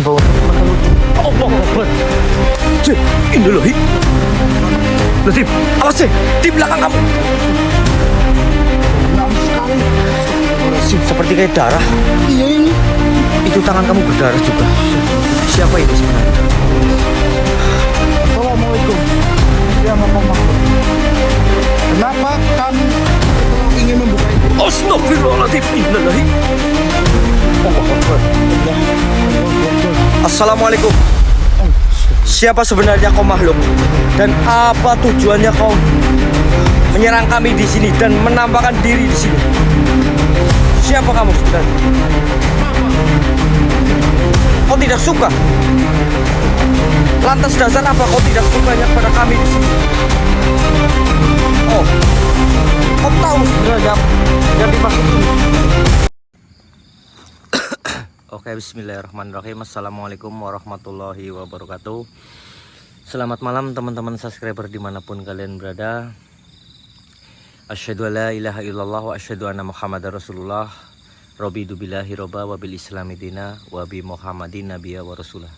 Bawa Allah Akbar. Cik, Innalillahi. Nasib, awas cik, di belakang kamu. Lama sekali. Nasib, seperti kayak darah. Iya ini. Itu tangan kamu berdarah juga. Siapa ini sebenarnya? Assalamualaikum. Ya Muhammad. Kenapa kami ingin membuka itu? Astagfirullahaladzim. Innalillahi. Allah Akbar. Assalamualaikum. Siapa sebenarnya kau makhluk? Dan apa tujuannya kau menyerang kami di sini dan menampakkan diri di sini? Siapa kamu sebenarnya? Kau tidak suka? Lantas dasar apa kau tidak sukanya pada kami di sini? Oh, kau tahu sebenarnya yang dimaksud ini? Oke, bismillahirrahmanirrahim. Assalamualaikum warahmatullahi wabarakatuh. Selamat malam teman-teman subscriber dimanapun kalian berada. Asyhadu alla ilaha illallah wa asyhadu anna muhammadar rasulullah. Robidu billahi roba wa bil islami dina wa bi muhammadin nabiyya wa rasulah.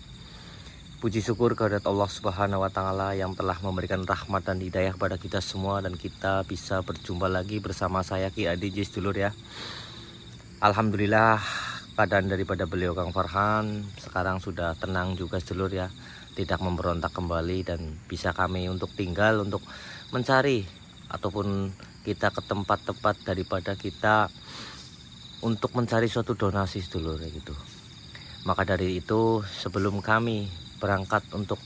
Puji syukur kehadirat Allah subhanahu wa ta'ala yang telah memberikan rahmat dan hidayah kepada kita semua, dan kita bisa berjumpa lagi bersama saya Ki Adi Jis dulur ya. Alhamdulillah keadaan daripada beliau Kang Farhan sekarang sudah tenang juga sedulur ya, tidak memberontak kembali, dan bisa kami untuk tinggal untuk mencari ataupun kita ke tempat-tempat daripada kita untuk mencari suatu donasi sedulur ya gitu. Maka dari itu sebelum kami berangkat untuk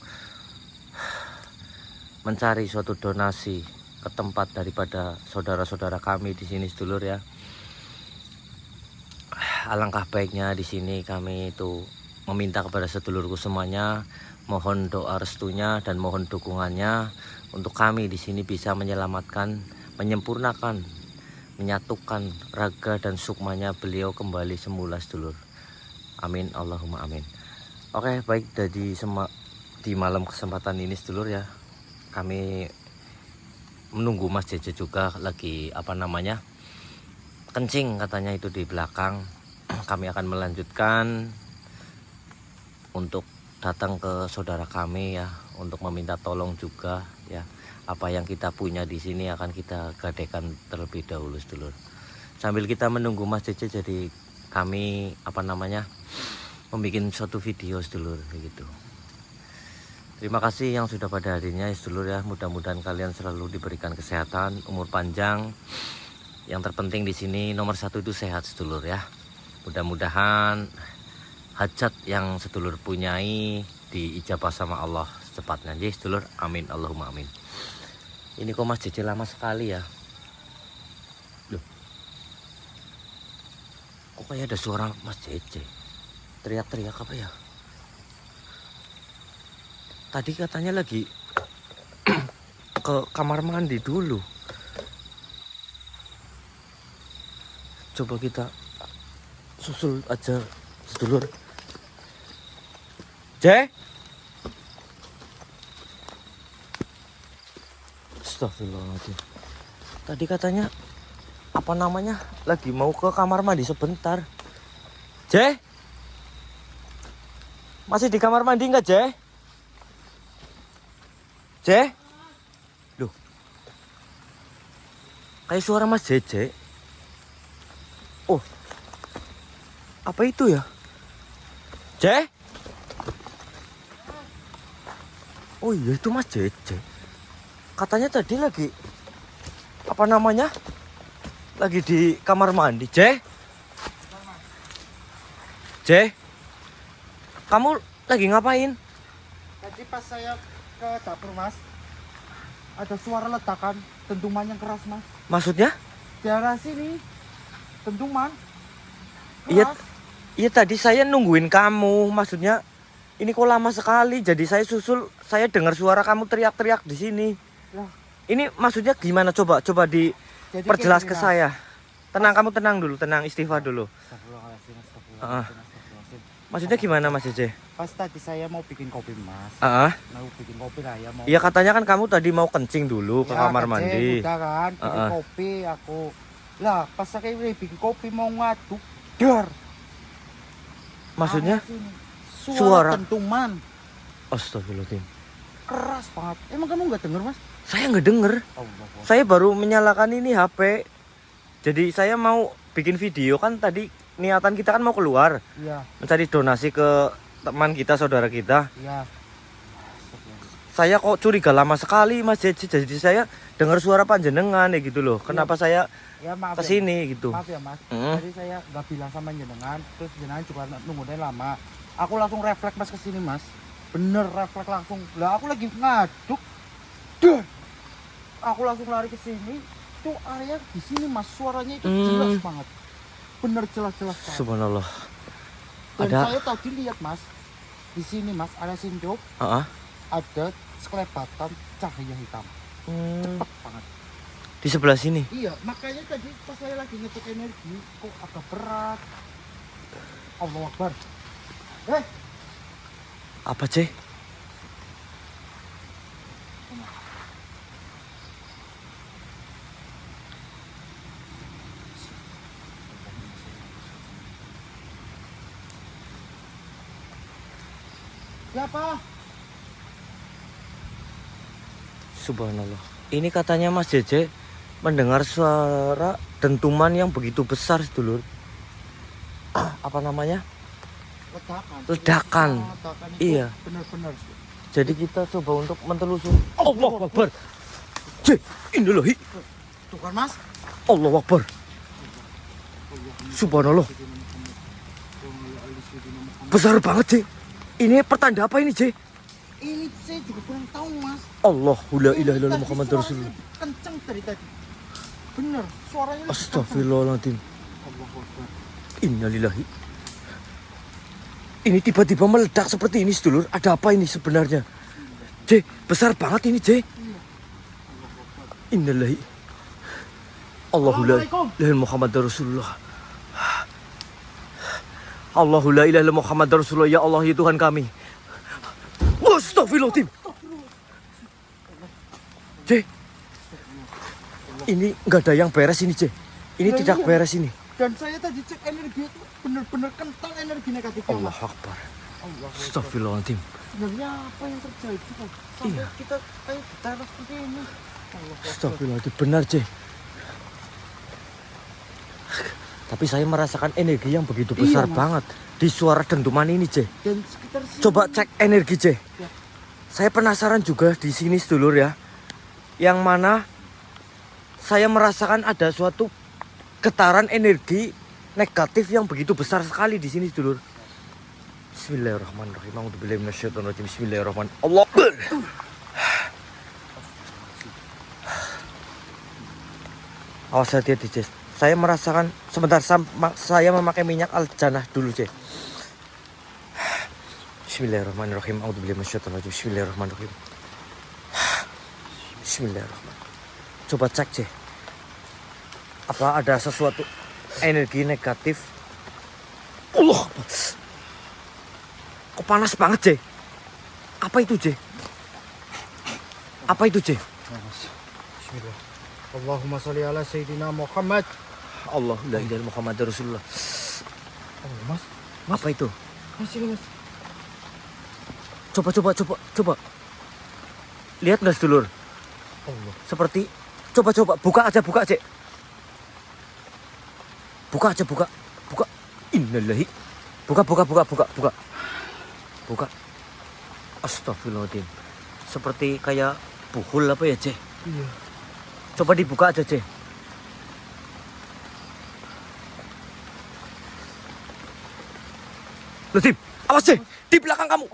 mencari suatu donasi ke tempat daripada saudara-saudara kami di sini sedulur ya, alangkah baiknya di sini kami itu meminta kepada sedulurku semuanya, mohon doa restunya dan mohon dukungannya untuk kami di sini bisa menyelamatkan, menyempurnakan, menyatukan raga dan sukmanya beliau kembali semula sedulur. Amin Allahumma amin. Oke, baik, di malam kesempatan ini sedulur ya, kami menunggu Mas Jeje juga lagi kencing katanya itu di belakang. Kami akan melanjutkan untuk datang ke saudara kami ya, untuk meminta tolong juga ya. Apa yang kita punya di sini akan kita gadaikan terlebih dahulu sedulur. Sambil kita menunggu Mas Cece, jadi kami membuat suatu video sedulur begitu. Terima kasih yang sudah pada hadirnya ya sedulur ya. Mudah-mudahan kalian selalu diberikan kesehatan, umur panjang. Yang terpenting di sini nomor satu itu sehat sedulur ya. Mudah-mudahan hajat yang sedulur punyai diijabah sama Allah secepatnya. Jadi sedulur, amin Allahumma amin. Ini kok Mas Cece lama sekali ya. Loh, kok kayak ada suara Mas Cece teriak-teriak apa ya? Tadi katanya lagi ke kamar mandi dulu. Coba kita susul aja sedulur. Astagfirullahaladzim. Tadi katanya lagi mau ke kamar mandi sebentar. Masih di kamar mandi enggak Loh, kayak suara Mas Jeje. Oh, apa itu ya? Oh iya, itu Mas Jeje. Katanya tadi lagi lagi di kamar mandi. Kamu lagi ngapain? Tadi pas saya ke dapur Mas, ada suara ledakan dentuman yang keras Mas. Maksudnya? Di arah sini dentuman Iya, keras. iya tadi saya nungguin kamu. Maksudnya ini kok lama sekali. Jadi saya susul, saya dengar suara kamu teriak-teriak di sini. Lah, Ini maksudnya gimana? Coba jadi diperjelas kayak ke gini, saya. Tenang, kamu tenang dulu, tenang, istighfar dulu. Astagfirullahaladzim, Maksudnya gimana Mas Jeje? Pas tadi saya mau bikin kopi Mas. Mau bikin kopi lah ya, mau. Iya, katanya kan kamu tadi mau kencing dulu ke Ya, kamar kecil, mandi. udah kan, bikin kopi aku. Lah, pas saya bikin kopi mau ngaduk, dar. Maksudnya? Arah sini. Suara dentuman. Astagfirullahaladzim. Keras banget. Emang kamu nggak denger, Mas? Saya nggak denger. Saya baru menyalakan ini HP. Jadi saya mau bikin video kan tadi niatan kita kan mau keluar. Iya. Mencari donasi ke teman kita, saudara kita. Iya. Saya kok curiga lama sekali Mas Jeje. Jadi saya dengar suara panjenengan ya gitu loh. Kenapa saya Ya maaf ya. kesini gitu? Maaf ya, Mas. Hmm. Jadi saya nggak bilang sama jenengan, terus jenengan juga nungguin lama. Aku langsung refleks Mas kesini, Mas. Bener refleks langsung. Lah aku lagi ngaduk. Duh. Aku langsung lari ke sini. Itu area di sini Mas, suaranya itu jelas banget. Bener jelas-jelas banget. Subhanallah. Dan Ada. saya tadi lihat Mas, di sini Mas ada sindok, Heeh. ada sekelebatan cahaya hitam. Cepet banget. Di sebelah sini. Iya, makanya tadi pas saya lagi ngetuk energi, kok agak berat. Allahu Akbar. Apa C? Siapa? Subhanallah. Ini katanya Mas Jeje mendengar suara dentuman yang begitu besar sedulur. Apa namanya? Ledakan. Ledakan. Ledakan itu Iya. benar-benar. Jadi kita coba untuk mentelusuri. Allahu Akbar. C, innalillahi. Tuh kan Mas? Allahu Akbar. Subhanallah. Besar banget, C. Ini pertanda apa ini, C? Ini saya juga kurang tahu Mas. Allahu la ilaha Ini illallah tadi Muhammadur suaranya Rasulullah. Kenceng dari tadi. Bener, suaranya lebih kenceng. Astagfirullahaladzim. Allahu Akbar. Innalillahi. Ini tiba-tiba meledak seperti ini, sedulur. Ada apa ini sebenarnya? C, besar banget ini, C. Innalillahi. Allahu la ilaha illallah Muhammadur Rasulullah. Allahu la ilaha illallah Muhammadur Rasulullah. Ya Allah, ya Tuhan kami. Astagfirullahaladzim. C, ini nggak ada yang beres ini, C. Ini Nah, tidak iya. beres ini. Dan saya tadi cek energi itu bener-bener kental energi negatifnya Mas. Allah Akbar. Allah Akbar. Astagfirullahaladzim. Sebenarnya apa yang terjadi Mas? Sampai Iya. kita kayak getaran seperti ini. Allah Akbar. Astagfirullahaladzim. Benar, C. Tapi saya merasakan energi yang begitu Iya, besar Mas. banget di suara dentuman ini, C. Dan sekitar sini. Coba cek energi, C. Ya. Saya penasaran juga di sini, sedulur ya. Yang mana saya merasakan ada suatu getaran energi negatif yang begitu besar sekali di sini, sedulur. Bismillahirrahmanirrahim. A'udzubillahi minasyaitonirrajim. Bismillahirrahmanirrahim. Allah. Awas hati-hati, C. Saya merasakan sebentar saya memakai minyak al-janah dulu, C. Bismillahirrahmanirrahim. A'udzubillahi minasyaitonirrajim. Bismillahirrahmanirrahim. Bismillahirrahmanirrahim. Coba cek, C. Apa ada sesuatu energi negatif? Allah. Kok panas banget, C? Apa itu, C? Apa itu, C? Bismillah. Allahumma sholli ala Sayyidina Muhammad. Allah la ilaha illallah Muhammadur Rasulullah. Oh, Mas. Apa itu? Mas ini Mas. Coba. Lihat nggak, sedulur? Allah. Seperti coba buka aja, Cek. Buka aja. Innalillahi. Buka. Astagfirullahaladzim. Seperti kayak buhul apa ya, Cek? Iya. Coba dibuka aja, Cek. Lazim, awas, Cek. Di belakang kamu.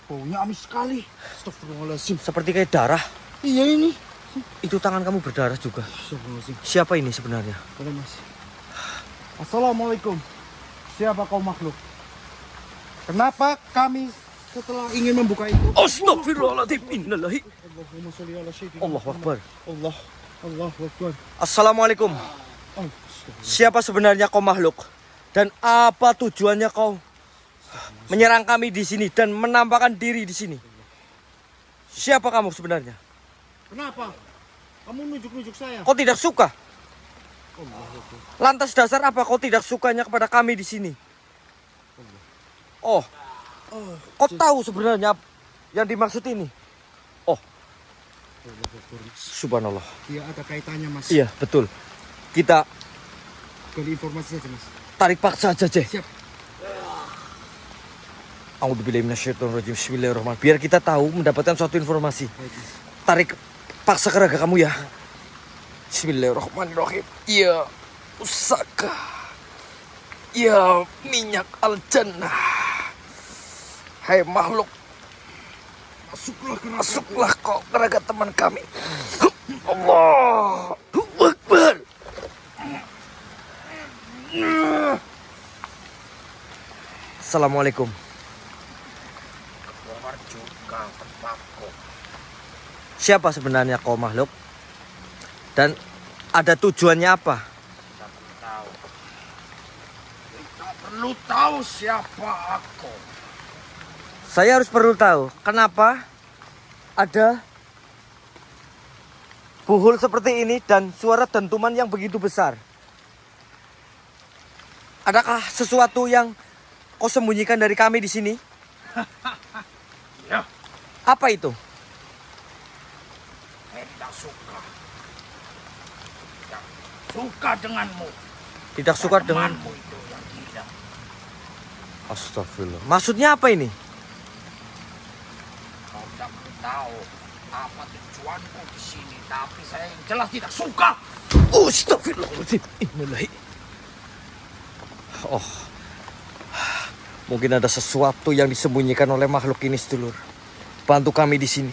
Baunya amis sekali. Astagfirullahaladzim. Seperti kayak darah. Iya ini. Itu tangan kamu berdarah juga. Astagfirullahaladzim. Siapa ini sebenarnya? Boleh Mas. Assalamualaikum. Siapa kau makhluk? Kenapa kami setelah ingin membuka itu? Astagfirullahaladzim. Innalillahi. Allahumma sholli ala Sayyidina Allahu Akbar. Allahu Akbar. Assalamualaikum. Oh, Siapa sebenarnya kau makhluk? Dan apa tujuannya kau menyerang kami di sini dan menampakkan diri di sini? Siapa kamu sebenarnya? kenapa? Kamu nunjuk-nunjuk saya? Kau tidak suka? Allahu Akbar. Lantas dasar apa kau tidak sukanya kepada kami di sini? Oh, kau tahu sebenarnya yang dimaksud ini? Oh, subhanallah. Dia ada kaitannya mas. Iya, betul. Kita Gali informasi saja mas. tarik paksa aja, Ceh. Siap. A'udzubillahi minasyaitonirrajim. Bismillahirrahmanirrahim. Biar kita tahu mendapatkan suatu informasi. Baik, mas. Tarik paksa ke raga kamu ya. Bismillahirrahmanirrahim. Ya usaka. Ya minyak al-jannah. Hai makhluk, masuklah kau ke raga teman kami. Allahu Akbar. Assalamualaikum. Siapa sebenarnya kau makhluk? Dan ada tujuannya apa? Kita perlu tahu siapa aku. Saya harus perlu tahu kenapa ada buhul seperti ini dan suara dentuman yang begitu besar. Adakah sesuatu yang kau sembunyikan dari kami di sini? Ya, Apa itu? saya tidak suka. Tidak suka denganmu. Tidak suka dengan... Temanmu itu yang gila. Astagfirullah. Maksudnya apa ini? Kau tidak perlu tahu apa tujuanku di sini, tapi saya yang jelas tidak suka. Astagfirullahaladzim. Innalillahi. Oh, mungkin ada sesuatu yang disembunyikan oleh makhluk ini, sedulur. Bantu kami di sini,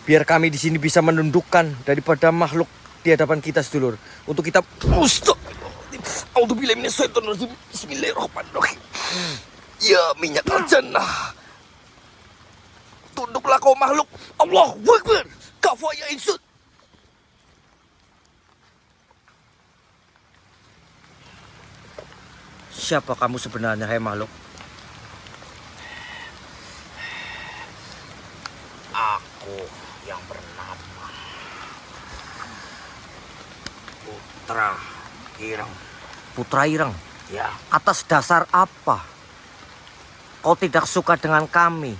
biar kami di sini bisa menundukkan daripada makhluk di hadapan kita, sedulur. Untuk kita... Astagfirullahaladzim. A'udzubillahi minasyaitonirrajim. Bismillahirrahmanirrahim. Ya minyak al-jannah. Tunduklah kau makhluk. Allahu Akbar. Kafa ya insud. Siapa kamu sebenarnya, hai makhluk? Aku yang bernama Putra Ireng. Putra Ireng. Ya, Atas dasar apa kau tidak suka dengan kami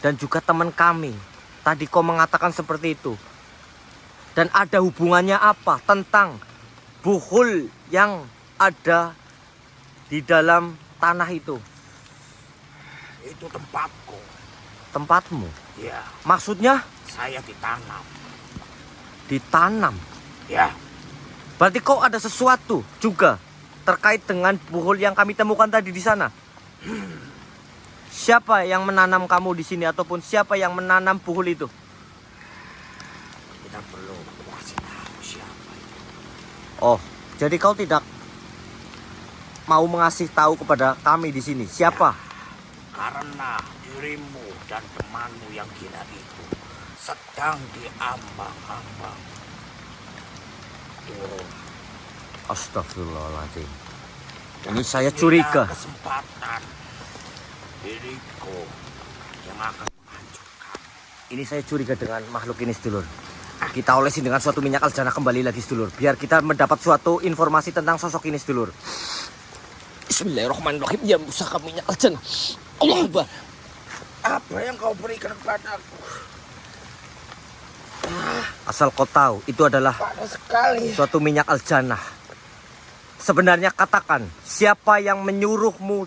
dan juga teman kami? Tadi kau mengatakan seperti itu. Dan ada hubungannya apa tentang buhul yang ada di dalam tanah itu? itu tempatku. Tempatmu. Ya, Maksudnya saya ditanam. ditanam. Ya, Berarti kau ada sesuatu juga terkait dengan buhul yang kami temukan tadi di sana. Siapa yang menanam kamu di sini ataupun siapa yang menanam buhul itu? kita perlu kasih tahu siapa itu. Oh, jadi kau tidak mau mengasih tahu kepada kami di sini siapa? Karena dirimu dan temanmu yang gila itu sedang diambang-ambang turun. Astagfirullahaladzim. Dan Ini saya inilah curiga. kesempatan diriku yang akan menghancurkan. Ini saya curiga dengan makhluk ini, sedulur. Kita olesi dengan suatu minyak al-jannah kembali lagi, sedulur. Biar kita mendapat suatu informasi tentang sosok ini, sedulur. Bismillahirrahmanirrahim. Ya musaka minyak al-jannah. Allah Akbar. Apa yang kau berikan kepadaku? Asal kau tahu, itu adalah Panas sekali. suatu minyak al-jannah. Sebenarnya katakan, siapa yang menyuruhmu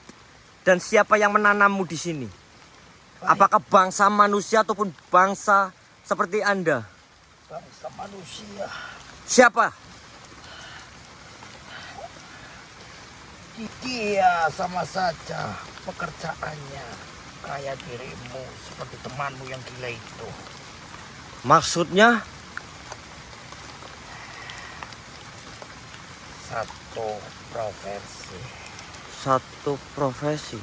dan siapa yang menanammu di sini? Apakah bangsa manusia ataupun bangsa seperti Anda? Bangsa manusia. Siapa? Dia sama saja pekerjaannya kayak dirimu, seperti temanmu yang gila itu. Maksudnya? Satu profesi. Satu profesi.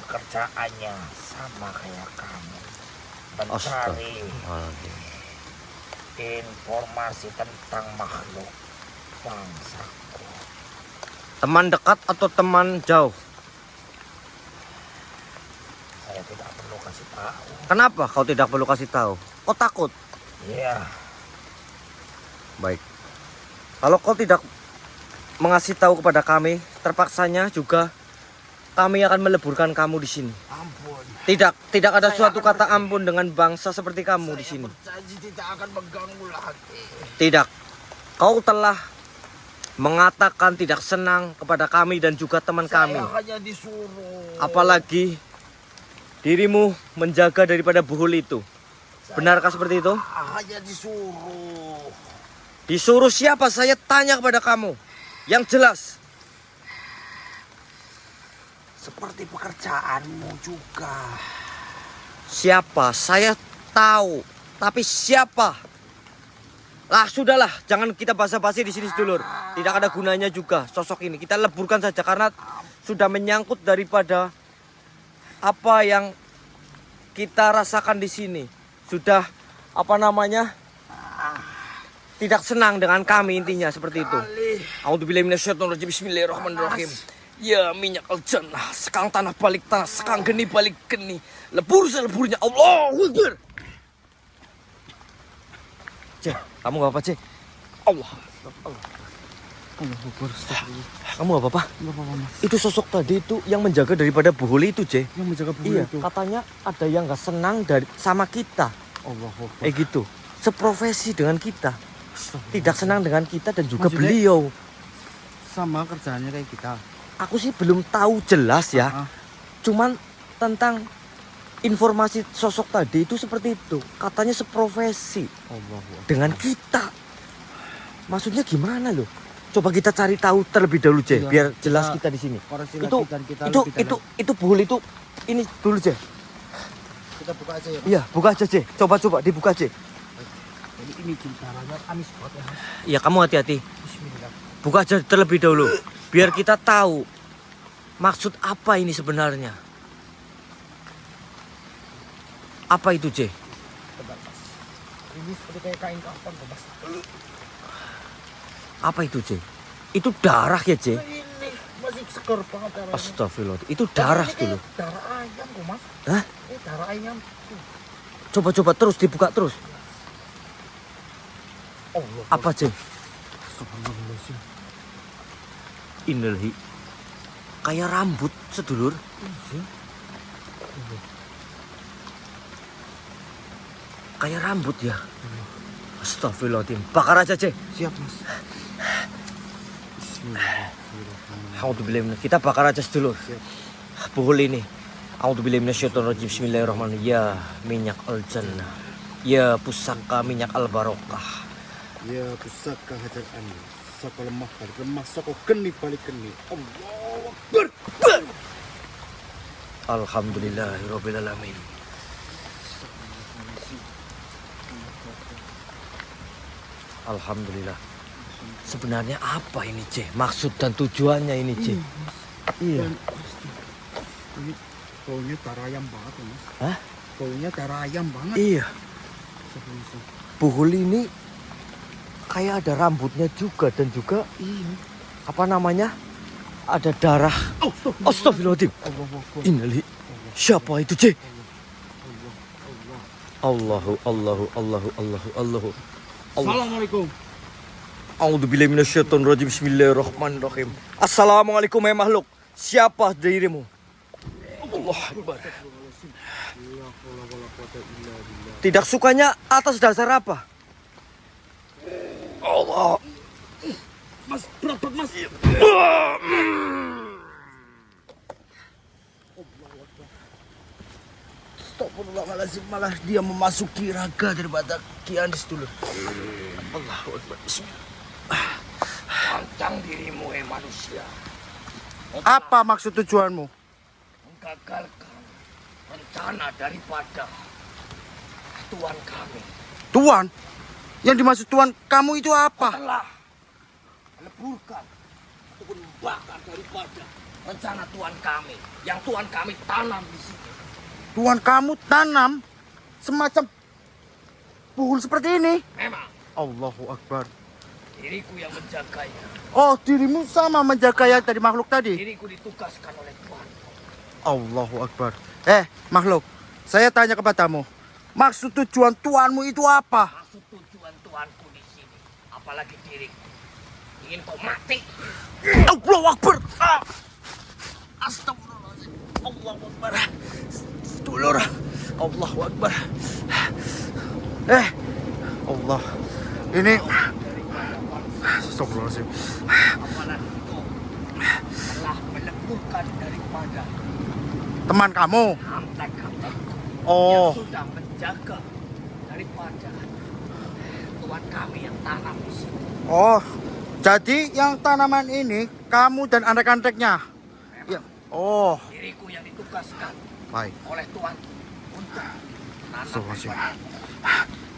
Pekerjaannya sama kayak kamu. Mencari Astagfirullahaladzim. informasi tentang makhluk bangsaku. Teman dekat atau teman jauh? Saya tidak perlu kasih tahu. Kenapa kau tidak perlu kasih tahu? Kau takut? Iya, Baik. Kalau kau tidak mengasih tahu kepada kami, terpaksanya juga kami akan meleburkan kamu di sini. Ampun. Tidak ada Saya suatu akan kata ampun dengan bangsa seperti kamu di sini. Berjanji tidak akan mengganggu lagi. Tidak. Kau telah mengatakan tidak senang kepada kami dan juga teman kami. Saya hanya disuruh. Apalagi dirimu menjaga daripada buhul itu. Benarkah seperti itu? Hanya disuruh. Disuruh siapa? Saya tanya kepada kamu. Yang jelas. Seperti pekerjaanmu juga. Siapa? Saya tahu. Tapi siapa? Lah sudahlah, jangan kita basa-basi di sini sedulur. Tidak ada gunanya juga sosok ini. Kita leburkan saja karena sudah menyangkut daripada apa yang kita rasakan di sini. Sudah apa namanya? Tidak senang dengan kami intinya seperti itu. A'udzubillahi minasyaitonirrajim. Bismillahirrahmanirrahim. Ya minyak al-jannah, sekang tanah balik tanah, sekang geni balik geni, lebur seleburnya. Allahu Akbar. Cek, kamu gak apa Cek? Allah. Kamu gak apa-apa? Enggak apa-apa, Mas. Itu sosok tadi itu yang menjaga daripada buhuli itu Cek. Yang menjaga buhul Iya, itu. katanya ada yang gak senang sama kita. Allahu Akbar. Gitu, seprofesi dengan kita. Tidak senang dengan kita dan juga Maksudnya? beliau. Sama kerjaannya kayak kita. Aku sih belum tahu jelas ya. Ah. Cuman tentang informasi sosok tadi itu seperti itu. Katanya seprofesi Allahu Akbar. dengan kita. Maksudnya gimana loh? Coba kita cari tahu terlebih dahulu, Jay, Iya, biar jelas kita kita di sini. koreksi Itu lagi dan kita itu lebih dalam. itu buhul itu ini dulu, Jay. Kita buka aja ya, Mas. Iya, buka aja, Jay. Coba dibuka, Jay. Jadi ini cintaranya Amis buat ya, Mas. Iya, kamu hati-hati. Bismillah. Buka aja terlebih dahulu biar kita tahu maksud apa ini sebenarnya. Apa itu, Jay? Coba, Mas. Ini seperti kayak kain kafan, Mas. Apa itu, Jay? Itu darah ya, Jay? Ini masih seger banget darahnya. Astagfirullah. Itu darah Ini dulu. kayak darah ayam kok, Mas. Hah? Ini darah ayam. Coba terus dibuka terus. Allah. Apa, Jay? Subhanallah. Innalillahi. Kayak rambut, sedulur. Kayak rambut ya. Astagfirullahaladzim. Bakar aja, Jay. Siap, Mas. Bismillahirrahmanirrahim. Alhamdulillah. Kita bakar aja sedulur. Siap. Buhul ini. Alhamdulillah minasyaitonirrajim. Bismillahirrahmanirrahim. Ya minyak al-jannah. Ya pusaka minyak al-barokah. Ya pusaka hajar ani. Saka lemah balik lemah, saka geni balik geni. Allahu Akbar. Alhamdulillahirabbil alamin. Alhamdulillah. Sebenarnya apa ini, C? Maksud dan tujuannya ini, C? Iya. Ini baunya darah ayam banget, ya, Mas. Hah? Baunya darah ayam banget. Iya. Buhul ini kayak ada rambutnya juga dan juga Iya. apa namanya? Ada darah. Astagfirullahaladzim. Allahu Akbar. Innalillahi. Siapa itu, C? Allah. Allahu. Assalamualaikum. A'udzubillahi minasyaitonirrajim. Bismillahirrahmanirrahim. Assalamualaikum ya makhluk. Siapa dirimu? Allah Akbar. Tidak sukanya atas dasar apa? Allah. Mas, berat Mas. Astagfirullahaladzim, malah dia memasuki raga daripada Kianis dulu. Allahu Akbar. Bismillah. Pantang dirimu, manusia. Apa maksud tujuanmu? Menggagalkan rencana daripada Tuan kami. Tuan? Yang dimaksud Tuan kamu itu apa? Telah meleburkan ataupun membakar daripada rencana Tuan kami. Yang Tuan kami tanam di sini. Tuan kamu tanam semacam buhul seperti ini? Memang Allahu Akbar. diriku yang menjaganya. Oh, dirimu sama menjaga yang tadi makhluk tadi? Diriku ditugaskan oleh Tuan. Allahu Akbar. Makhluk, saya tanya kepadamu. Maksud tujuan tuanmu itu apa? Maksud tujuan Tuanku di sini. Apalagi diriku. Ingin kau mati. Allahu Akbar. Astagfirullah. Allahu Akbar. Sedulur. Allahu Akbar. Allah. Ini Astagfirullahaladzim. Apalagi engkau telah meleburkan daripada Teman kamu. hamtan-hamtanku Oh. yang sudah menjaga daripada tuan kami yang tanam di sini. Oh. Jadi yang tanaman ini kamu dan anak-anaknya. Ya. Oh. Diriku yang ditugaskan Baik. oleh Tuhan untuk menanam Astagfirullahaladzim.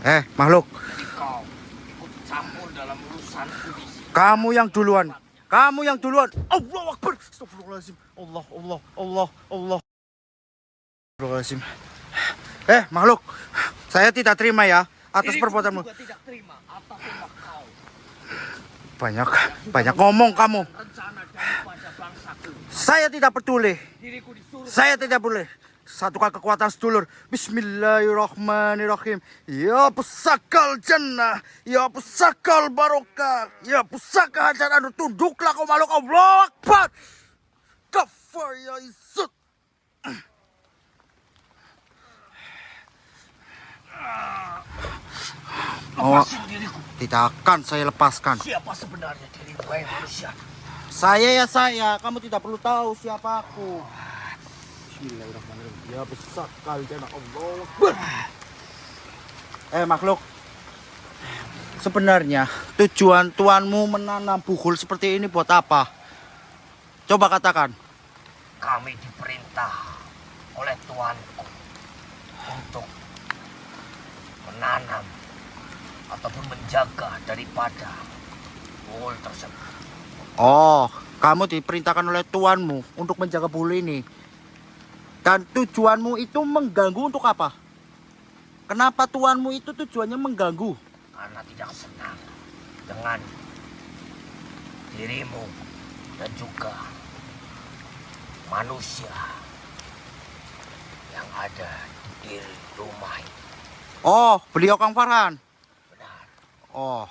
daripada Makhluk. jadi kau ikut campur dalam urusanku di sini. Kamu yang duluan. Kamu yang duluan. Allahu Akbar. Astagfirullahaladzim. Allah. Astagfirullahaladzim. Makhluk. Saya tidak terima ya atas Diriku perbuatanmu. juga tidak terima atas ulah kau Banyak ngomong kamu. rencana daripada bangsaku. Saya tidak peduli. Diriku disuruh Saya tidak boleh. Satukan kekuatan sedulur. Bismillahirrahmanirrahim. Ya pusakal jannah. Ya pusakal barokah. Ya pusaka hajaran. Tunduklah kau makhluk. Allahu Akbar. Kafar ya Izzat. lepasin diriku. Tidak akan saya lepaskan. Siapa sebenarnya dirimu, wahai manusia? Saya. Kamu tidak perlu tahu siapa aku. Bismillahirrahmanirrahim. Ya pusakal jannah. Allahu Akbar. Makhluk. Sebenarnya tujuan tuanmu menanam buhul seperti ini buat apa? Coba katakan. Kami diperintah oleh tuanku untuk menanam ataupun menjaga daripada buhul tersebut. Oh, kamu diperintahkan oleh tuanmu untuk menjaga buhul ini. Dan tujuanmu itu mengganggu untuk apa? Kenapa tuanmu itu tujuannya mengganggu? Karena tidak senang dengan dirimu dan juga manusia yang ada di rumah ini. Oh, beliau Kang Farhan. Benar. Oh,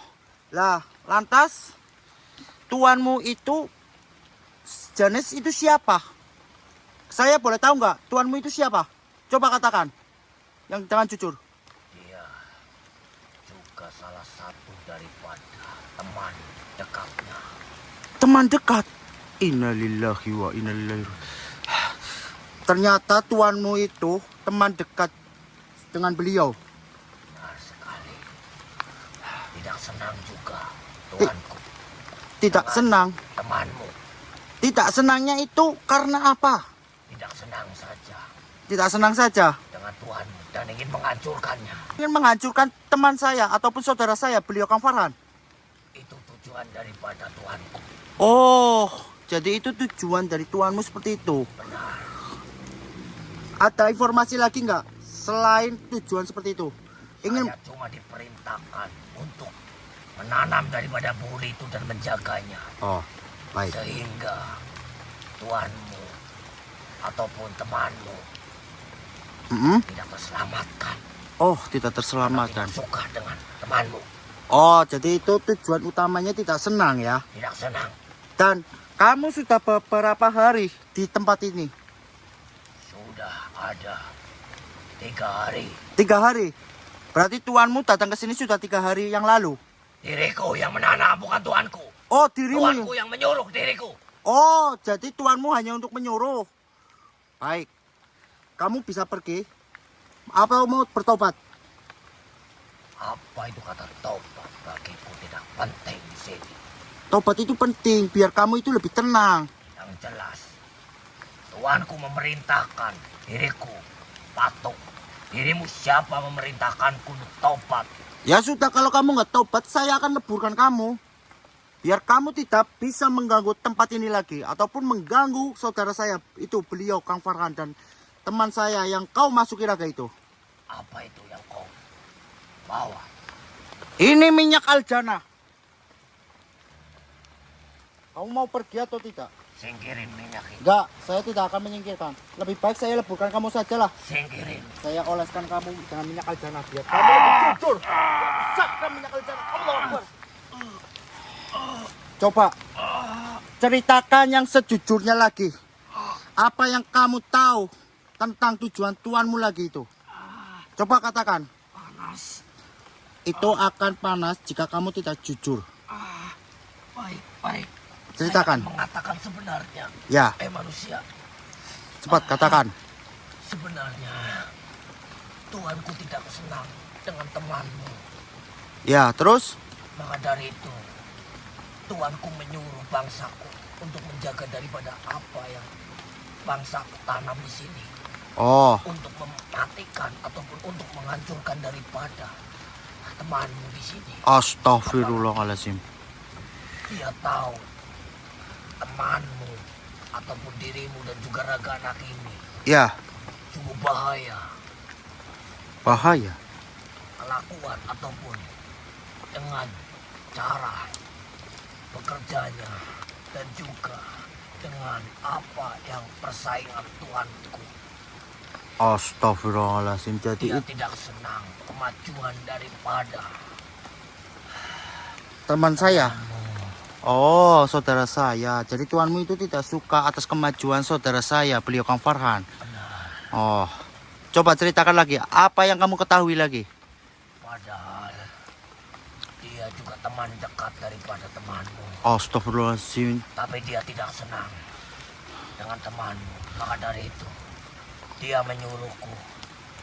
lah lantas tuanmu itu jenis itu siapa? Saya boleh tahu nggak tuanmu itu siapa? Coba katakan, yang jangan jujur. Dia juga salah satu daripada teman dekatnya. Teman dekat. Innalillahi wa inna ilaihi. Ternyata tuanmu itu teman dekat dengan beliau. Benar sekali. Tidak senang juga tuanku. Tidak senang. Temanmu Tidak senangnya itu karena apa? tidak senang saja Tidak senang saja. dengan tuanmu dan ingin menghancurkannya. Ingin menghancurkan teman saya ataupun saudara saya, beliau Kang Farhan. Itu tujuan daripada tuanku. Oh, jadi itu tujuan dari tuanmu seperti itu. Benar. Ada informasi lagi nggak selain tujuan seperti itu? Ingin Saya cuma diperintahkan untuk menanam daripada buhul itu dan menjaganya. Oh, baik. Sehingga tuanmu ataupun temanmu tidak terselamatkan. Oh, tidak Karena terselamatkan. tidak suka dengan temanmu. Oh, jadi itu tujuan utamanya tidak senang ya. Tidak senang. Dan kamu sudah beberapa hari di tempat ini? Sudah ada 3 hari. 3 hari. Berarti tuanmu datang ke sini sudah 3 hari yang lalu. Diriku yang menanam, bukan tuanku. Oh, dirimu. Tuanku yang menyuruh diriku. Oh, jadi tuanmu hanya untuk menyuruh. Baik. Kamu bisa pergi. Apa mau bertobat? Apa itu kata tobat bagiku tidak penting di sini. Tobat itu penting biar kamu itu lebih tenang. Yang jelas, tuanku memerintahkan diriku patuh. Dirimu siapa memerintahkanku untuk tobat? Ya sudah, kalau kamu nggak tobat, saya akan leburkan kamu. Biar kamu tidak bisa mengganggu tempat ini lagi. Ataupun mengganggu saudara saya. Itu beliau Kang Farhan dan teman saya yang kau masuki raga itu. Apa itu yang kau bawa? Ini minyak aljana. Kamu mau pergi atau tidak? Singkirin minyak itu. Enggak, saya tidak akan menyingkirkan. Lebih baik saya leburkan kamu sajalah. Singkirin. Saya oleskan kamu dengan minyak aljana biar kamu lebih jujur. Sakkan minyak aljana. Allah Akbar. Coba ceritakan yang sejujurnya lagi. Apa yang kamu tahu tentang tujuan tuanmu lagi itu? Coba katakan. Panas. Itu akan panas jika kamu tidak jujur. Baik. Ceritakan. Saya akan mengatakan sebenarnya. Ya, Manusia. cepat katakan. Sebenarnya tuanku tidak senang dengan temanmu. Ya, terus? Maka dari itu, tuanku menyuruh bangsaku untuk menjaga daripada apa yang bangsaku tanam di sini. Oh, Untuk mematikan ataupun untuk menghancurkan daripada temanmu di sini. astagfirullahaladzim. Dia tahu temanmu ataupun dirimu dan juga raga anak ini Ya, sungguh bahaya. bahaya. Kelakuan ataupun dengan cara bekerjanya dan juga dengan apa yang persaingan tuanku. Astagfirullahaladzim. Jadi Dia tidak senang kemajuan daripada teman saya. Oh, saudara saya. Jadi tuanmu itu tidak suka atas kemajuan saudara saya, beliau Kang Farhan. Oh, coba ceritakan lagi. Apa yang kamu ketahui lagi? padahal dia juga teman dekat daripada temanmu. Astagfirullahaladzim. Tapi dia tidak senang dengan temanmu. Maka dari itu, dia menyuruhku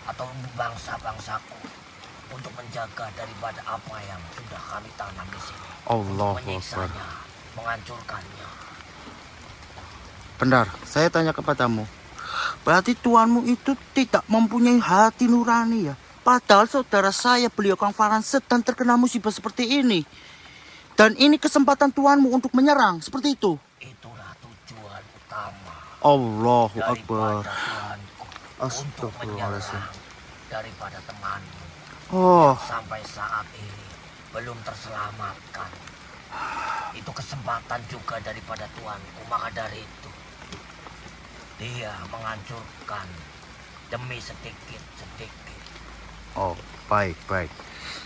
atau bangsa-bangsaku untuk menjaga daripada apa yang sudah kami tanam di sini. Allahu Untuk menyiksanya, menghancurkannya. Benar, saya tanya kepadamu. Berarti tuanmu itu tidak mempunyai hati nurani ya? Padahal saudara saya, beliau Kang Farhan, sedang terkena musibah seperti ini. Dan ini kesempatan tuanmu untuk menyerang, seperti itu. Itulah tujuan utama Allahu daripada Akbar. Tuhanku untuk Astagfirullahaladzim. menyerang daripada temanmu. Oh, Sampai saat ini belum terselamatkan. Itu kesempatan juga daripada Tuanku. Maka dari itu, dia menghancurkan demi sedikit-sedikit. oh, baik.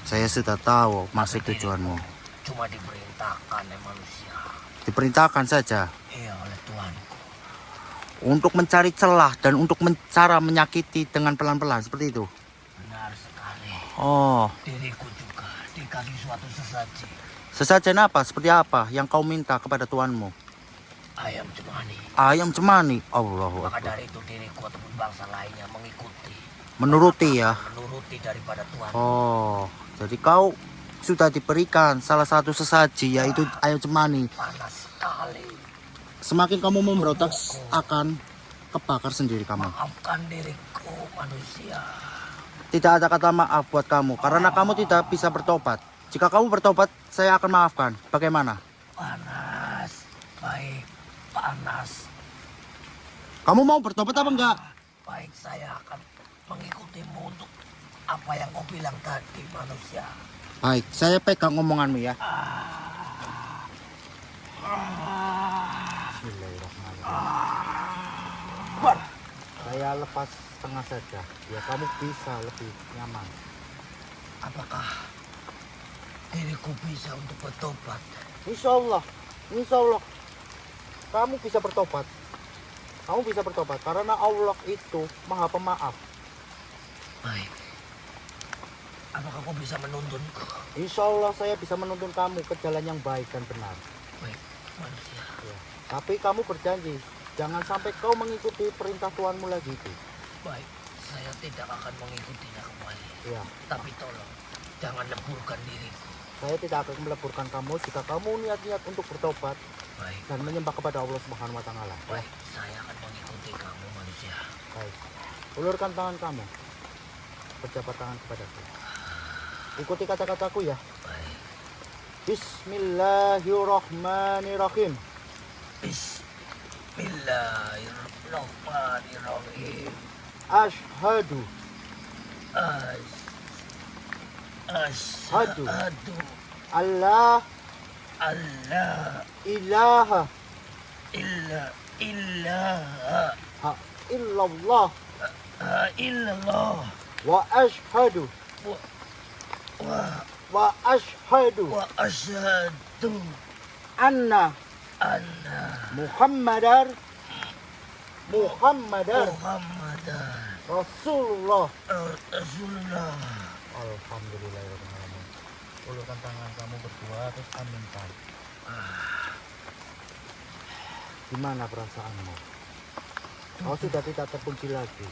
Saya sudah tahu maksud Tapi tujuanmu. diriku cuma diperintahkan oleh manusia. Diperintahkan saja Iya, oleh Tuanku. untuk mencari celah dan untuk cara menyakiti dengan pelan-pelan, seperti itu. Benar sekali. Oh, Diriku juga dikasih suatu sesaji. sesajen apa? Seperti apa yang kau minta kepada tuanmu? Ayam cemani. Ayam cemani. Allahu Maka Akbar. dari itu diriku ataupun bangsa lainnya mengikuti. Menuruti ya. Menuruti daripada Tuhan. Oh, jadi kau sudah diberikan salah satu sesaji yaitu ayam cemani. Panas sekali. Semakin kamu memberontak akan kebakar sendiri kamu. Maafkan diriku manusia. Tidak ada kata maaf buat kamu karena kamu tidak bisa bertobat. Jika kamu bertobat, saya akan maafkan. Bagaimana? Panas. Baik. Panas. Kamu mau bertobat apa enggak? Baik, saya akan mengikutimu untuk apa yang kau bilang tadi manusia. Baik, saya pegang omonganmu ya. Bismillahirrahmanirrahim. Saya lepas setengah saja. Ya kamu bisa lebih nyaman. Apakah diriku bisa untuk bertobat? Insya Allah. Kamu bisa bertobat. Kamu bisa bertobat karena Allah itu Maha Pemaaf. Baik. Apakah kau bisa menuntunku? Insya Allah saya bisa menuntun kamu ke jalan yang baik dan benar. Baik, manusia. Ya. Tapi kamu berjanji jangan sampai kau mengikuti perintah Tuhanmu lagi itu. Baik, saya tidak akan mengikutinya kembali. Ya. Tapi tolong, jangan leburkan diriku. Saya tidak akan meleburkan kamu jika kamu niat-niat untuk bertobat Baik, dan menyembah kepada Allah Subhanahu wa taala. Ya. baik, saya akan mengikuti kamu manusia. Baik. Ulurkan tangan kamu. Berjabat tangan kepadaku. Ikuti kata-kataku ya. Baik. Bismillahirrahmanirrahim. Bismillahirrahmanirrahim. Ashhadu Asyhadu Allah Allah ilaha ilaha illallah illallah wa ashhadu wa ashhadu asyhadu anna anna Muhammadar Muhammadan Muhammadan Rasulullah. Rasulullah. Alhamdulillahirrahmanirrahim. Ulurkan tangan kamu berdua terus aminkan. Gimana perasaanmu? Kau sudah tidak terkunci lagi.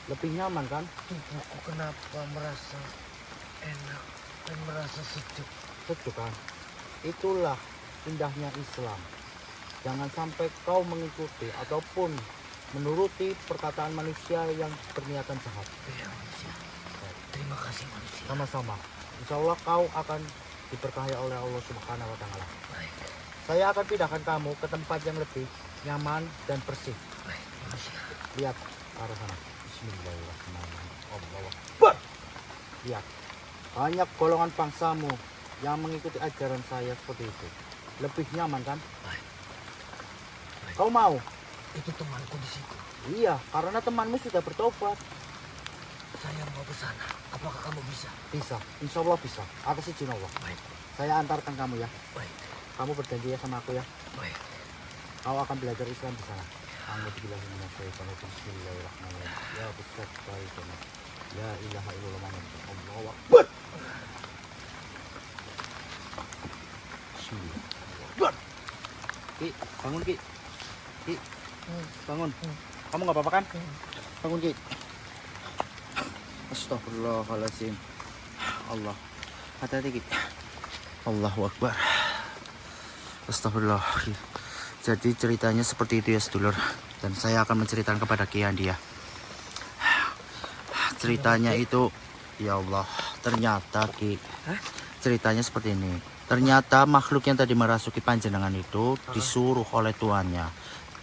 Lebih nyaman kan? Tubuhku kenapa merasa enak dan merasa sejuk. Sejuk kan? Itulah indahnya Islam. Jangan sampai kau mengikuti ataupun menuruti perkataan manusia yang berniatan jahat. Iya manusia. Terima kasih manusia. Sama-sama. Insya Allah kau akan diberkahi oleh Allah Subhanahu wa Ta'ala. Baik, Saya akan pindahkan kamu ke tempat yang lebih nyaman dan bersih. baik manusia. Lihat ke arah sana. Bismillahirrahmanirrahim. Allahu Akbar. Lihat. Banyak golongan bangsamu yang mengikuti ajaran saya seperti itu. Lebih nyaman kan? Baik. Baik. Kau mau? Itu temanku di situ. Iya, karena temanmu sudah bertobat. Saya mau ke sana. Apakah kamu bisa? Bisa, insya Allah bisa. Atas izin Allah. Baik, Saya antarkan kamu ya. baik, Kamu berjanji ya sama aku ya. baik. Kau akan belajar Islam di sana. Bismillahirrahmanirrahim. Ya besar sekali teman. La ilaha illallah Muhammadur Allahu Akbar. Bismillah. Ki, bangun Ki. Ki, bangun. Kamu nggak apa-apa kan? Bangun Ki. Astagfirullahaladzim. Allah. Hati-hati Ki. Allahu Akbar. Astagfirullah. Jadi ceritanya seperti itu ya sedulur. Dan saya akan menceritakan kepada Ki Andi ya. Ceritanya itu, ya Allah, ternyata Ki, ceritanya seperti ini. Ternyata makhluk yang tadi merasuki panjenengan itu disuruh oleh tuannya.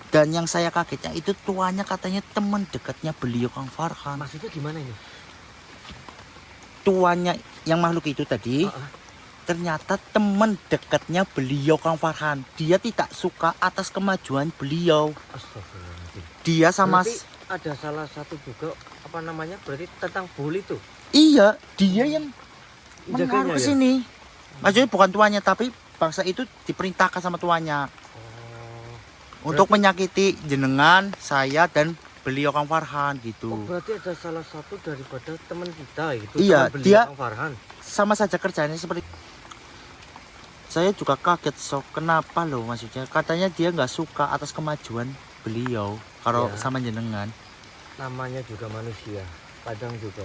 Dan yang saya kagetnya itu tuannya katanya teman dekatnya beliau Kang Farhan. Maksudnya gimana ini? Tuannya yang makhluk itu tadi ternyata teman dekatnya beliau Kang Farhan. Dia tidak suka atas kemajuan beliau. Astagfirullahaladzim. Dia sama Berarti ada salah satu juga apa namanya? Berarti tentang bully tuh. iya, dia yang menaruh Jaganya ke ya? sini. Maksudnya bukan tuannya tapi bangsa itu diperintahkan sama tuannya Oh. untuk menyakiti jenengan, saya dan beliau Kang Farhan gitu. Oh, berarti ada salah satu daripada teman kita itu. Iya, teman beliau, dia- Kang Farhan. Sama saja kerjanya seperti saya juga kaget kenapa loh maksudnya katanya dia nggak suka atas kemajuan beliau kalau Ya. sama jenengan. Namanya juga manusia. Kadang juga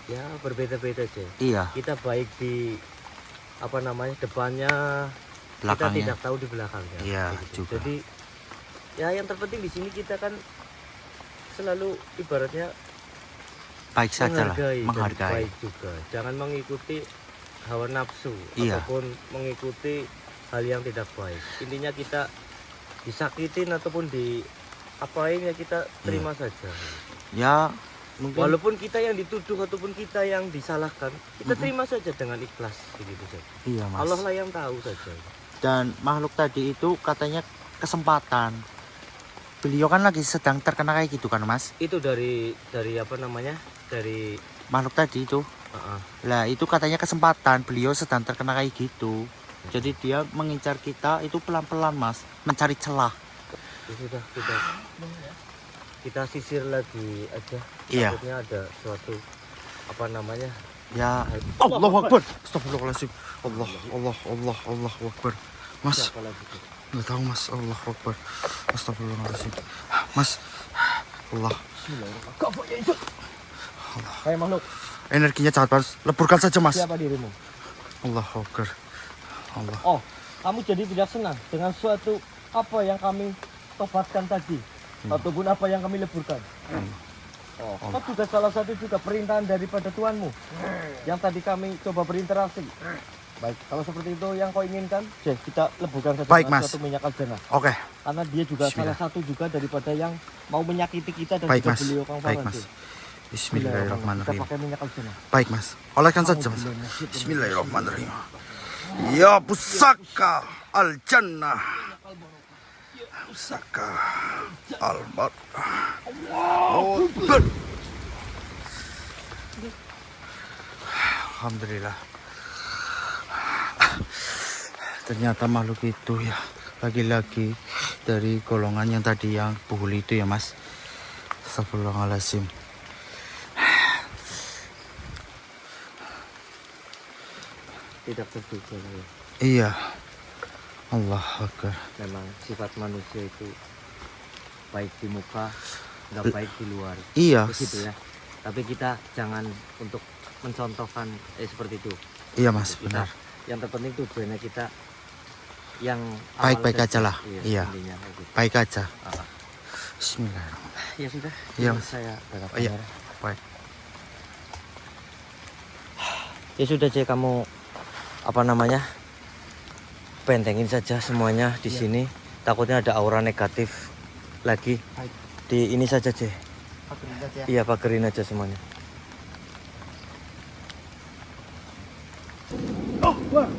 ya berbeda-beda aja. Iya, Kita baik di apa namanya depannya, kita belakangnya. tidak tahu di belakangnya. Iya, Kayak gitu. juga. Jadi ya yang terpenting di sini kita kan selalu ibaratnya Baik saja lah, dan menghargai. baik juga. Jangan mengikuti hawa nafsu Iya. ataupun mengikuti hal yang tidak baik. Intinya kita disakitin ataupun di apain ya kita terima saja. Ya, mungkin Walaupun kita yang dituduh ataupun kita yang disalahkan, kita Mm-mm. terima saja dengan ikhlas begitu saja. iya Mas. Allah lah yang tahu saja. Dan makhluk tadi itu katanya kesempatan. Beliau kan lagi sedang terkena kayak gitu kan Mas. Itu dari apa namanya? Dari Makhluk tadi itu. Lah itu katanya kesempatan. Beliau sedang terkena kayak gitu. Jadi dia mengincar kita itu pelan-pelan Mas. Mencari celah. ya sudah kita sisir lagi aja. Iya. Takutnya ada suatu apa namanya? Ya. Allahu Akbar. Astagfirullahaladzim. Allah Akbar. Mas. Siapa lagi tuh? Nggak tahu Mas. Allahu Akbar. Astagfirullahaladzim. Mas. Allah. Hai makhluk, Energinya sangat panas. Leburkan saja Mas. siapa dirimu? Allahu Akbar. Allah. Oh, kamu jadi tidak senang dengan suatu apa yang kami tobatkan tadi, ataupun apa yang kami leburkan. Oh, kau juga salah satu juga perintahan daripada Tuanmu yang tadi kami coba berinteraksi. Baik, kalau seperti itu yang kau inginkan, kita leburkan saja Baik, dengan Mas. suatu minyak aljana. Oke. Karena dia juga Bismillah. salah satu juga daripada yang mau menyakiti kita dan Baik juga Mas. beliau Kang Baik Farhan. Mas. Kita Bismillahirrahmanirrahim. pakai minyak aljana. Baik Mas. Olehkan saja Mas. Bismillahirrahmanirrahim. Ya pusaka al-jannah. Pusaka al-bar. Alhamdulillah. Ternyata makhluk itu ya laki-laki dari golongan yang tadi yang bully itu ya mas. Astagfirullahaladzim. Tidak terduga ya. Iya. Allah Akbar. Memang sifat manusia itu baik di muka, nggak baik di luar. Iya. Begitu ya. Tapi kita jangan untuk mencontohkan seperti itu. Iya mas, Kita, benar. yang terpenting tujuannya kita yang Baik-baik awal aja lah. Iya. intinya, kayak gitu. Baik aja. Ah. Bismillahirrahmanirrahim. Ya sudah. Iya. Saya berapa Oh, iya. Baik. Ya sudah Cek, kamu apa namanya? Bentengin saja semuanya di sini. Takutnya ada aura negatif lagi. Baik. Di ini saja Cek. Pakerin aja. Iya, pagerin aja semuanya. Oh, wah.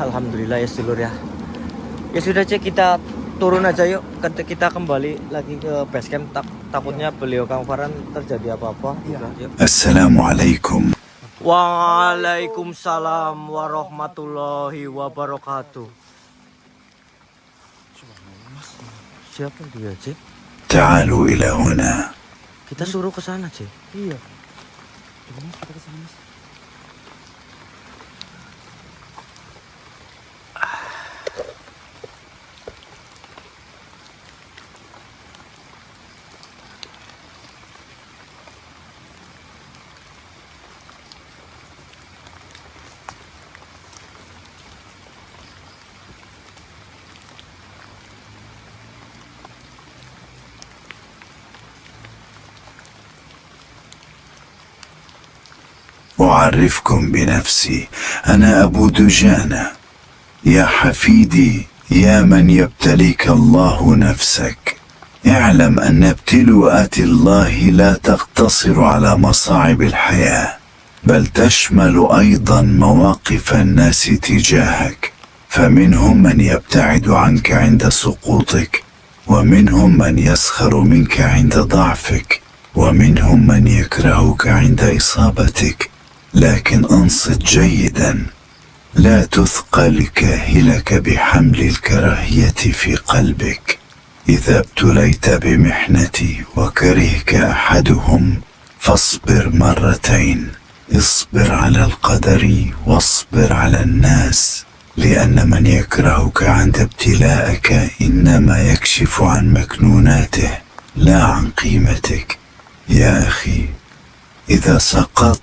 Alhamdulillah ya sedulur ya. Ya sudah Cek, kita turun aja yuk. Kita kembali lagi ke base camp. Takutnya beliau Kang Farhan terjadi apa-apa. Iya. Udah, yuk. Assalamualaikum. Waalaikumsalam warahmatullahi wabarakatuh. Siapa dia Cek? تعالوا إلى هنا. Kita suruh ke sana Cek. Iya. Coba mas kita kesana mas. أعرفكم بنفسي، أنا أبو دجانة. يا حفيدي، يا من يبتليك الله نفسك، اعلم أن ابتلاءات الله لا تقتصر على مصاعب الحياة، بل تشمل أيضا مواقف الناس تجاهك، فمنهم من يبتعد عنك عند سقوطك، ومنهم من يسخر منك عند ضعفك، ومنهم من يكرهك عند إصابتك. لكن أنصت جيدا، لا تثقل كاهلك بحمل الكراهية في قلبك. إذا ابتليت بمحنتي وكرهك أحدهم فاصبر مرتين، اصبر على القدر واصبر على الناس، لأن من يكرهك عند ابتلاءك إنما يكشف عن مكنوناته لا عن قيمتك. يا أخي، إذا سقطت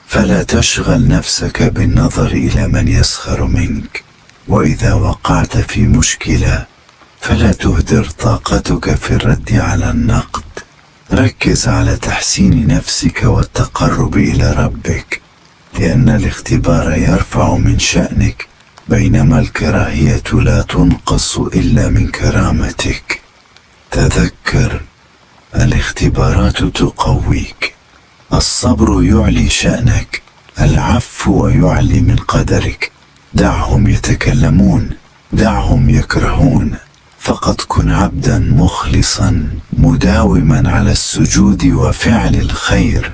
فلا تشغل نفسك بالنظر إلى من يسخر منك، وإذا وقعت في مشكلة فلا تهدر طاقتك في الرد على النقد، ركز على تحسين نفسك والتقرب إلى ربك، لأن الاختبار يرفع من شأنك، بينما الكراهية لا تنقص إلا من كرامتك. تذكر، الاختبارات تقويك، الصبر يعلي شأنك، العفو يعلي من قدرك. دعهم يتكلمون، دعهم يكرهون، فقد كن عبدا مخلصا مداوما على السجود وفعل الخير،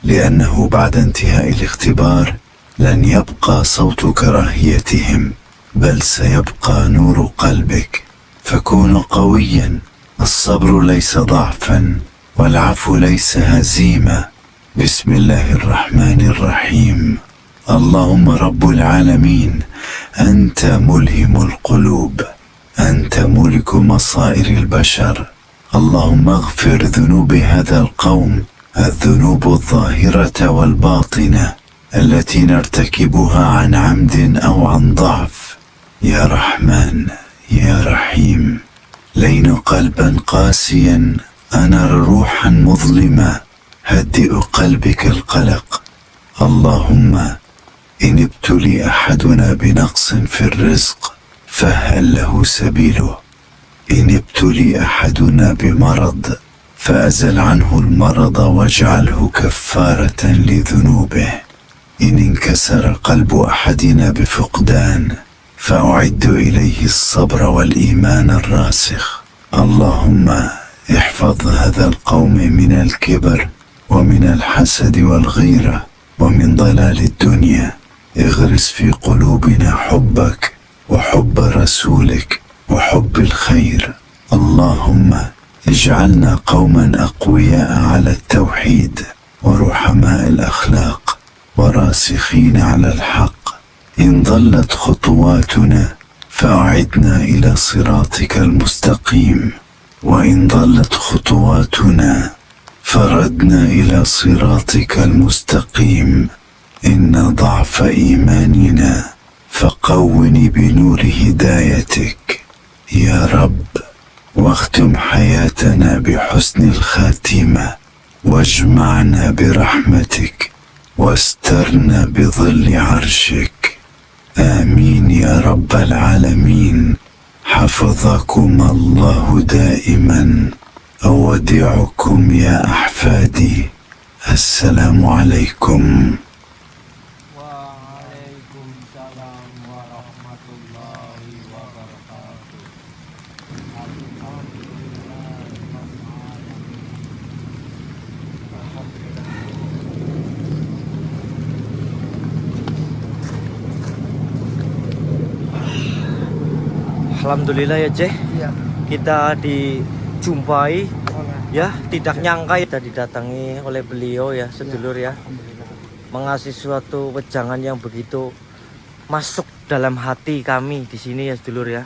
لأنه بعد انتهاء الاختبار لن يبقى صوت كراهيتهم، بل سيبقى نور قلبك. فكون قويا، الصبر ليس ضعفا والعفو ليس هزيمة. بسم الله الرحمن الرحيم. اللهم رب العالمين، أنت ملهم القلوب، أنت ملك مصائر البشر. اللهم اغفر ذنوب هذا القوم، الذنوب الظاهرة والباطنة التي نرتكبها عن عمد أو عن ضعف. يا رحمن يا رحيم، لين قلبا قاسيا، أنر روحا مظلمة، هدئ قلبك القلق. اللهم إن ابتلي أحدنا بنقص في الرزق فهل له سبيله، إن ابتلي أحدنا بمرض فأزل عنه المرض واجعله كفارة لذنوبه، إن انكسر قلب أحدنا بفقدان فأعد إليه الصبر والإيمان الراسخ. اللهم احفظ هذا القوم من الكبر ومن الحسد والغيرة ومن ضلال الدنيا، اغرس في قلوبنا حبك وحب رسولك وحب الخير. اللهم اجعلنا قوما أقوياء على التوحيد ورحماء الأخلاق وراسخين على الحق. إن ضلت خطواتنا فأعدنا إلى صراطك المستقيم، وإن ضلت خطواتنا فردنا إلى صراطك المستقيم. إن ضعف إيماننا فقوني بنور هدايتك يا رب، واختم حياتنا بحسن الخاتمة، واجمعنا برحمتك واسترنا بظل عرشك. آمين يا رب العالمين. حفظكم الله دائما. أودعكم يا أحفادي. السلام عليكم. Waalaikumsalam warahmatullahi wabarakatuh. Alhamdulillah ya Ceh, Iya. kita dijumpai Oleh. ya, tidak nyangka kita didatangi oleh beliau ya sedulur ya, Alhamdulillah. mengasih suatu wejangan yang begitu masuk dalam hati kami di sini ya sedulur ya,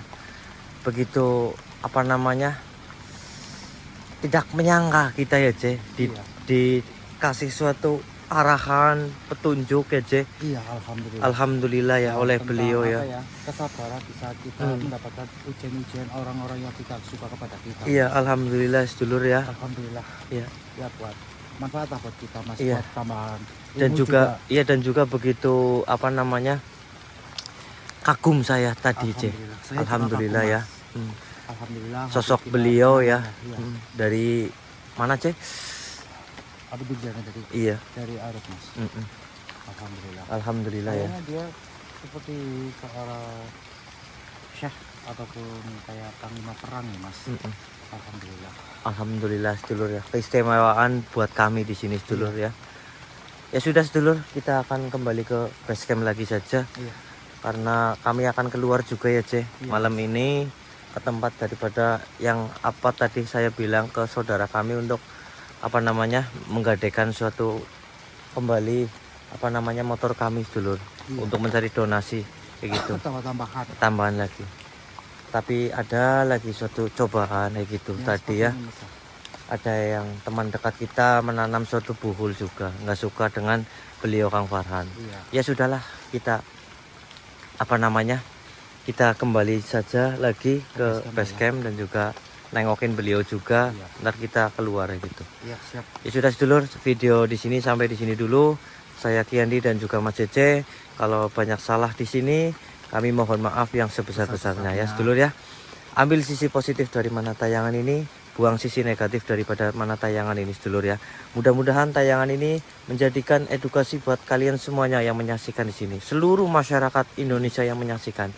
begitu apa namanya, tidak menyangka kita ya Ceh Iya. dikasih suatu arahan petunjuk ya Ceh. Iya, alhamdulillah. Alhamdulillah ya oleh Tentang beliau apa ya. kesabaran di saat kita mendapatkan ujian-ujian orang-orang yang tidak suka kepada kita. Iya, alhamdulillah sedulur ya. Alhamdulillah. Iya. Ya buat manfaat lah buat kita mas, Iya. buat tambahan Dan ilmu juga iya, dan juga begitu apa namanya, kagum saya tadi Ceh. Alhamdulillah. Saya juga Alhamdulillah kagum, ya. Mas. Hmm. Alhamdulillah. Sosok hati kita beliau ya. Iya. Dari mana Ceh? Ada bijaknya dari Iya. dari Arab mas. Mm-mm. Alhamdulillah. Alhamdulillah ya. Kayaknya dia seperti seorang syekh ataupun kayak panglima perang ya mas. Mm-mm. Alhamdulillah. Alhamdulillah sedulur ya. Keistimewaan buat kami di sini sedulur ya. Ya sudah sedulur, kita akan kembali ke base camp lagi saja. Iya. Karena kami akan keluar juga ya Ceh. Iya. Malam ini ke tempat daripada yang apa tadi saya bilang ke saudara kami untuk apa namanya, menggadaikan suatu kembali apa namanya motor kami sedulur, Iya. untuk mencari donasi kayak gitu, Tambahan. tambahan lagi. Tapi ada lagi suatu cobaan kayak gitu tadi ya. seperti ini, Mas. Ada yang teman dekat kita menanam suatu buhul juga, nggak suka dengan beliau Kang Farhan. Iya. Ya sudahlah, kita apa namanya, kita kembali saja lagi ke base camp dan juga nengokin beliau juga. Iya. Ntar kita keluar gitu. Iya, siap. Ya sudah sedulur, video di sini sampai di sini dulu. Saya Kiandi dan juga Mas Cece. Kalau banyak salah di sini, kami mohon maaf yang sebesar-besarnya ya sedulur ya. Ambil sisi positif dari mana tayangan ini, buang sisi negatif daripada mana tayangan ini sedulur ya. Mudah-mudahan tayangan ini menjadikan edukasi buat kalian semuanya yang menyaksikan di sini, seluruh masyarakat Indonesia yang menyaksikan.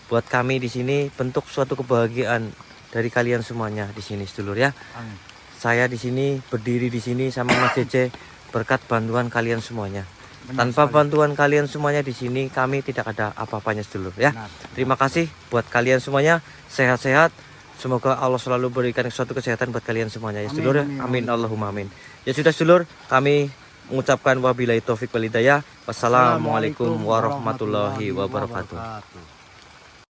Buat kami di sini bentuk suatu kebahagiaan dari kalian semuanya di sini sedulur ya. Amin. Saya di sini berdiri di sini sama Mas Cece berkat bantuan kalian semuanya. Tanpa bantuan kalian semuanya di sini kami tidak ada apa-apanya sedulur ya. Benar. Terima kasih buat kalian semuanya, sehat-sehat. Semoga Allah selalu berikan suatu kesehatan buat kalian semuanya ya Amin, sedulur ya. amin, Amin amin. Allahumma amin. Ya sudah sedulur, kami mengucapkan wabillahi taufik wal hidayah. Wassalamualaikum warahmatullahi wabarakatuh.